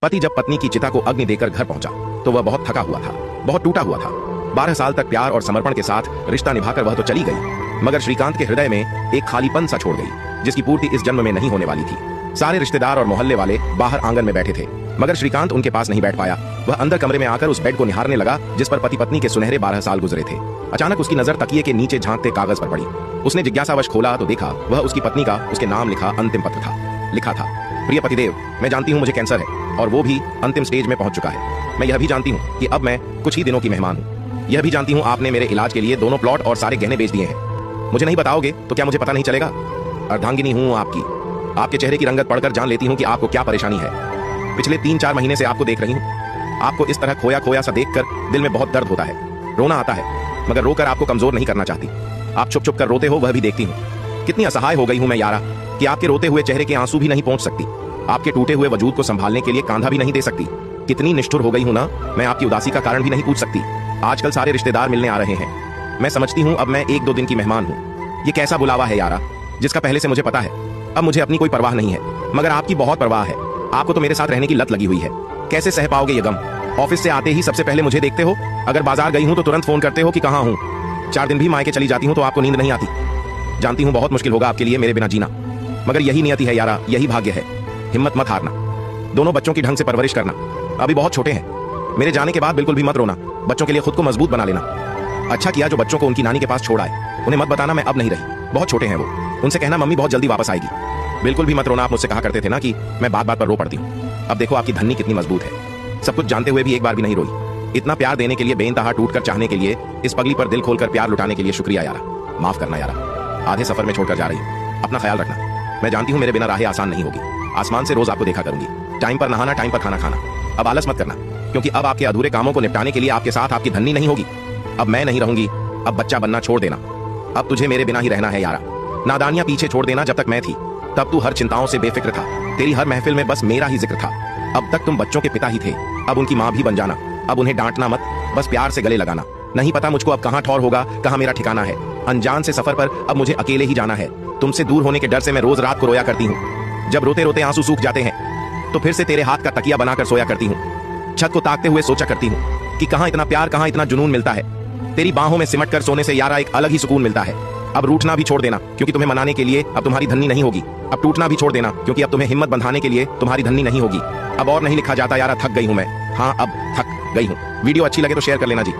पति जब पत्नी की चिता को अग्नि देकर घर पहुंचा तो वह बहुत थका हुआ था, बहुत टूटा हुआ था। 12 साल तक प्यार और समर्पण के साथ रिश्ता निभाकर वह तो चली गई, मगर श्रीकांत के हृदय में एक खालीपन सा छोड़ गई, जिसकी पूर्ति इस जन्म में नहीं होने वाली थी। सारे रिश्तेदार और मोहल्ले वाले बाहर आंगन में बैठे थे, मगर श्रीकांत उनके पास नहीं बैठ पाया। वह अंदर कमरे में आकर उस बेड को निहारने लगा जिस पर पति पत्नी के सुनहरे 12 साल गुजरे थे। अचानक उसकी नजर तकिए के नीचे झांकते कागज पर पड़ी। उसने जिज्ञासावश खोला तो देखा वह उसकी पत्नी का उसके नाम लिखा अंतिम पत्र था। लिखा था, प्रिय पतिदेव, मैं जानती हूँ मुझे कैंसर है और वो भी अंतिम स्टेज में पहुंच चुका है। मैं यह भी जानती हूँ कि अब मैं कुछ ही दिनों की मेहमान हूँ। यह भी जानती हूँ आपने मेरे इलाज के लिए दोनों प्लॉट और सारे गहने बेच दिए हैं। मुझे नहीं बताओगे तो क्या मुझे पता नहीं चलेगा? अर्धांगिनी हूँ आपकी। आपके चेहरे की रंगत पढ़कर जान लेती हूँ कि आपको क्या परेशानी है। पिछले 3-4 महीने से आपको देख रही हूँ। आपको इस तरह खोया खोया सा देखकर दिल में बहुत दर्द होता है, रोना आता है, मगर रोकर आपको कमजोर नहीं करना चाहती। आप छुप छुप कर रोते हो वह भी देखती हूँ। कितनी असहाय हो गई हूँ मैं यारा कि आपके रोते हुए चेहरे के आंसू भी नहीं पहुंच सकती, आपके टूटे हुए वजूद को संभालने के लिए कांधा भी नहीं दे सकती। कितनी निष्ठुर हो गई हूं ना, मैं आपकी उदासी का कारण भी नहीं पूछ सकती। आजकल सारे रिश्तेदार मिलने आ रहे हैं। मैं समझती हूं अब मैं 1-2 दिन की मेहमान हूं। ये कैसा बुलावा है यारा, जिसका पहले से मुझे पता है। अब मुझे अपनी कोई परवाह नहीं है, मगर आपकी बहुत परवाह है। आपको तो मेरे साथ रहने की लत लगी हुई है। कैसे सह पाओगे ये गम? ऑफिस से आते ही सबसे पहले मुझे देखते हो, अगर बाजार गई हूं तो तुरंत फोन करते हो कि कहां हूं। 4 दिन भी मायके चली जाती हूं तो आपको नींद नहीं आती। जानती हूं बहुत मुश्किल होगा आपके लिए मेरे बिना जीना, मगर यही नियति है यारा, यही भाग्य है। हिम्मत मत हारना। दोनों बच्चों की ढंग से परवरिश करना। अभी बहुत छोटे हैं। मेरे जाने के बाद बिल्कुल भी मत रोना। बच्चों के लिए खुद को मजबूत बना लेना। अच्छा किया जो बच्चों को उनकी नानी के पास छोड़ आए। उन्हें मत बताना मैं अब नहीं रही, बहुत छोटे हैं वो। उनसे कहना मम्मी बहुत जल्दी वापस आएगी। बिल्कुल भी मत रोना। आप मुझसे कहा करते थे ना कि मैं बात बात पर रो पड़ती हूँ। अब देखो आपकी धन्नी कितनी मजबूत है। सब कुछ जानते हुए भी एक बार भी नहीं रोई। इतना प्यार देने के लिए, बेइंतहा टूट कर चाहने के लिए, इस पगली पर दिल खोलकर प्यार लुटाने के लिए शुक्रिया यारा। माफ करना यारा, आधे सफर में छोड़कर जा रही हूँ। अपना ख्याल रखना। मैं जानती हूँ मेरे बिना राहें आसान नहीं होगी। आसमान से रोज आपको देखा करूंगी। टाइम पर नहाना, टाइम पर खाना खाना। अब आलस मत करना, क्योंकि अब आपके अधूरे कामों को निपटाने के लिए आपके साथ आपकी धन्नी नहीं होगी। अब मैं नहीं रहूंगी। अब बच्चा बनना छोड़ देना। अब तुझे मेरे बिना ही रहना है यारा। नादानियां पीछे छोड़ देना। जब तक मैं थी तब तू हर चिंताओं से बेफिक्र था। तेरी हर महफिल में बस मेरा ही जिक्र था। अब तक तुम बच्चों के पिता ही थे, अब उनकी माँ भी बन जाना। अब उन्हें डांटना मत, बस प्यार से गले लगाना। नहीं पता मुझको अब कहाँ ठौर होगा, कहाँ मेरा ठिकाना है। अनजान से सफर पर अब मुझे अकेले ही जाना है। तुमसे दूर होने के डर से मैं रोज रात को रोया करती हूँ। जब रोते रोते आंसू सूख जाते हैं तो फिर से तेरे हाथ का तकिया बनाकर सोया करती हूँ। छत को ताकते हुए सोचा करती हूँ कि कहाँ इतना प्यार, कहाँ इतना जुनून मिलता है। तेरी बाहों में सिमट कर सोने से यारा एक अलग ही सुकून मिलता है। अब रूठना भी छोड़ देना, क्योंकि तुम्हें मनाने के लिए अब तुम्हारी धन्नी नहीं होगी। अब टूटना भी छोड़ देना, क्योंकि अब तुम्हें हिम्मत बंधाने के लिए तुम्हारी धन्नी नहीं होगी। अब और नहीं लिखा जाता यारा, थक गई हूं मैं। हाँ अब थक गई हूं। वीडियो अच्छी लगे तो शेयर कर लेना जी।